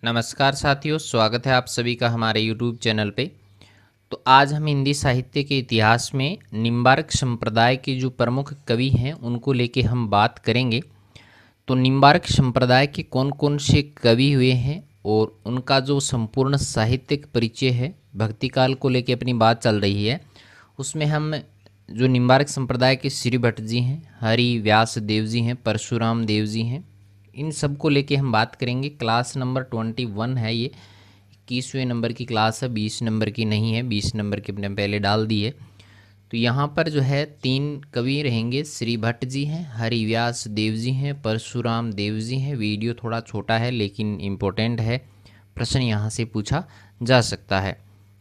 नमस्कार साथियों, स्वागत है आप सभी का हमारे YouTube चैनल पे। तो आज हम हिंदी साहित्य के इतिहास में निम्बार्क संप्रदाय के जो प्रमुख कवि हैं उनको लेके हम बात करेंगे। तो निम्बार्क संप्रदाय के कौन कौन से कवि हुए हैं और उनका जो संपूर्ण साहित्यिक परिचय है, भक्ति काल को लेके अपनी बात चल रही है, उसमें हम जो निम्बार्क संप्रदाय के श्री भट्ट जी हैं, हरि व्यास देव जी हैं, परशुराम देव जी हैं, इन सब को लेके हम बात करेंगे। क्लास नंबर 21 है ये, 21वें नंबर की क्लास है, 20 नंबर की नहीं है, 20 नंबर की अपने पहले डाल दी है। तो यहाँ पर जो है 3 कवि रहेंगे, श्री भट्ट जी हैं, हरिव्यास देव जी हैं, परशुराम देव जी हैं। वीडियो थोड़ा छोटा है लेकिन इम्पोर्टेंट है, प्रश्न यहाँ से पूछा जा सकता है।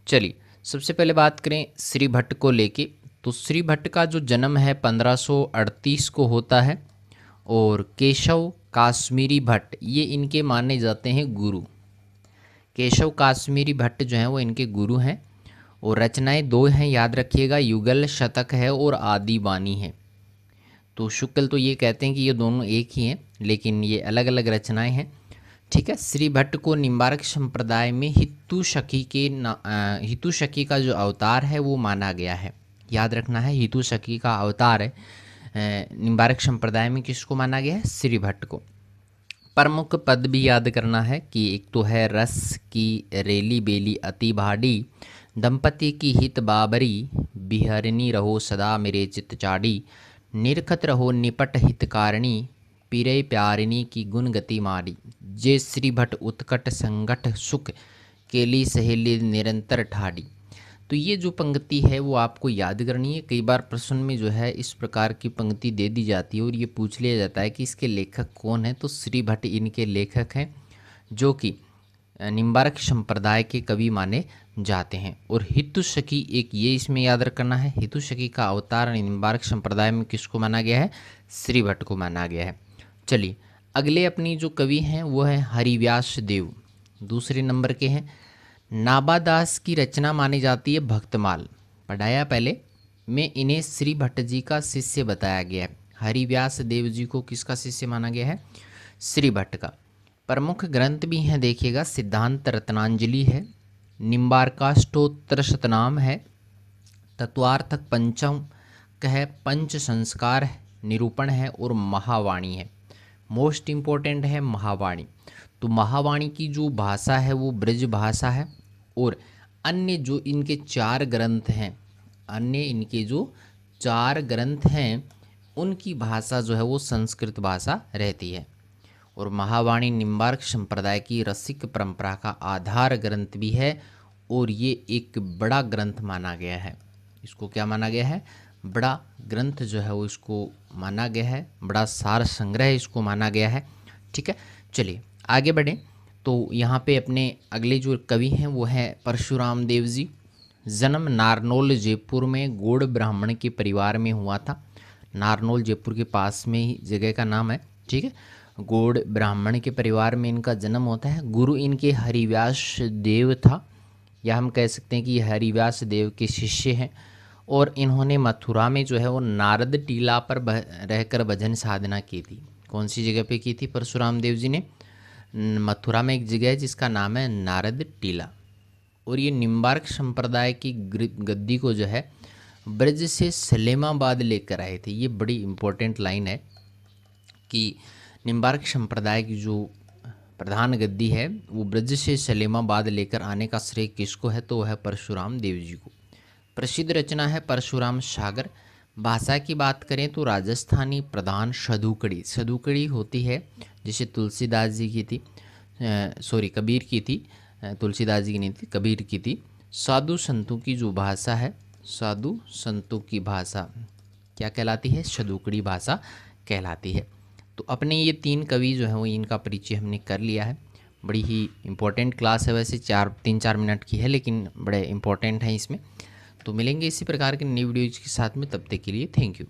चलिए सबसे पहले बात करें श्री भट्ट को लेके। तो श्री भट्ट का जो जन्म है 1538 को होता है और केशव काश्मीरी भट्ट ये इनके माने जाते हैं गुरु। केशव काश्मीरी भट्ट जो हैं वो इनके गुरु हैं और रचनाएं 2 हैं, याद रखिएगा, युगल शतक है और आदि बानी है। तो शुक्ल तो ये कहते हैं कि ये दोनों एक ही हैं लेकिन ये अलग अलग रचनाएं हैं, ठीक है। श्री भट्ट को निम्बार्क संप्रदाय में हितुशकी का जो अवतार है वो माना गया है। याद रखना है, हितुशकी का अवतार है निम्बार्क संप्रदाय में किसको माना गया है? श्री भट्ट को। प्रमुख पद भी याद करना है कि एक तो है रस की रेली बेली अति भाड़ी, दंपति की हित बाबरी, बिहरनी रहो सदा मेरे चित चाड़ी, निरखत रहो निपट हितकारिणी, पीरे प्यारिणी की गुण गति मारी, जे श्री भट्ट उत्कट संगठ सुख, केली सहेली निरंतर ठाड़ी। तो ये जो पंक्ति है वो आपको याद करनी है। कई बार प्रश्न में जो है इस प्रकार की पंक्ति दे दी जाती है और ये पूछ लिया जाता है कि इसके लेखक कौन है। तो श्री भट्ट इनके लेखक हैं जो कि निम्बार्क संप्रदाय के कवि माने जाते हैं। और हितुशकी एक ये इसमें याद रखना है, हितुशकी का अवतार निम्बार्क संप्रदाय में किसको माना गया है? श्री भट्ट को माना गया है। चलिए अगले अपनी जो कवि हैं वो है हरिव्यास देव, दूसरे नंबर के हैं। नाबादास की रचना मानी जाती है भक्तमाल, पढ़ाया पहले में। इन्हें श्री भट्ट जी का शिष्य बताया गया है। हरिव्यास देव जी को किसका शिष्य माना गया है? श्री भट्ट का। प्रमुख ग्रंथ भी हैं, देखिएगा, सिद्धांत रत्नांजलि है, निम्बार्काष्टोत्तर शतनाम है, तत्वार्थक पंचम है, पंच संस्कार है, निरूपण है और महावाणी है। मोस्ट इम्पोर्टेंट है महावाणी। तो महावाणी की जो भाषा है वो ब्रज भाषा है और अन्य जो इनके 4 ग्रंथ हैं, अन्य इनके जो 4 ग्रंथ हैं उनकी भाषा जो है वो संस्कृत भाषा रहती है। और महावाणी निम्बार्क संप्रदाय की रसिक परंपरा का आधार ग्रंथ भी है और ये एक बड़ा ग्रंथ माना गया है। इसको क्या माना गया है? बड़ा ग्रंथ जो है वो इसको माना गया है, बड़ा सार संग्रह इसको माना गया है, ठीक है। चलिए आगे बढ़ें। तो यहाँ पे अपने अगले जो कवि हैं वो हैं परशुराम देव जी। जन्म नारनौल जयपुर में गौड़ ब्राह्मण के परिवार में हुआ था। नारनौल जयपुर के पास में ही जगह का नाम है, ठीक है। गौड़ ब्राह्मण के परिवार में इनका जन्म होता है। गुरु इनके हरिव्यास देव था, या हम कह सकते हैं कि ये हरिव्यास देव के शिष्य हैं। और इन्होंने मथुरा में जो है वो नारद टीला पर रहकर भजन साधना की थी। कौन सी जगह पे की थी परशुराम देव जी ने? मथुरा में एक जगह है जिसका नाम है नारद टीला। और ये निम्बार्क संप्रदाय की गद्दी को जो है ब्रज से सलेमाबाद लेकर आए थे। ये बड़ी इम्पोर्टेंट लाइन है कि निम्बार्क संप्रदाय की जो प्रधान गद्दी है वो ब्रज से सलेमाबाद लेकर आने का श्रेय किसको है? तो वह है परशुराम देव जी को। प्रसिद्ध रचना है परशुराम सागर। भाषा की बात करें तो राजस्थानी प्रधान सदुकड़ी, सदुकड़ी होती है जिसे तुलसीदास जी की थी, कबीर की थी, तुलसीदास जी की नहीं थी, कबीर की थी। साधु संतों की जो भाषा है, साधु संतों की भाषा क्या कहलाती है? सदुकड़ी भाषा कहलाती है। तो अपने ये 3 कवि जो हैं वो इनका परिचय हमने कर लिया है। बड़ी ही इम्पोर्टेंट क्लास है, वैसे 3-4 मिनट की है लेकिन बड़े इम्पोर्टेंट हैं इसमें। तो मिलेंगे इसी प्रकार के नई वीडियोज़ के साथ में, तब तक के लिए थैंक यू।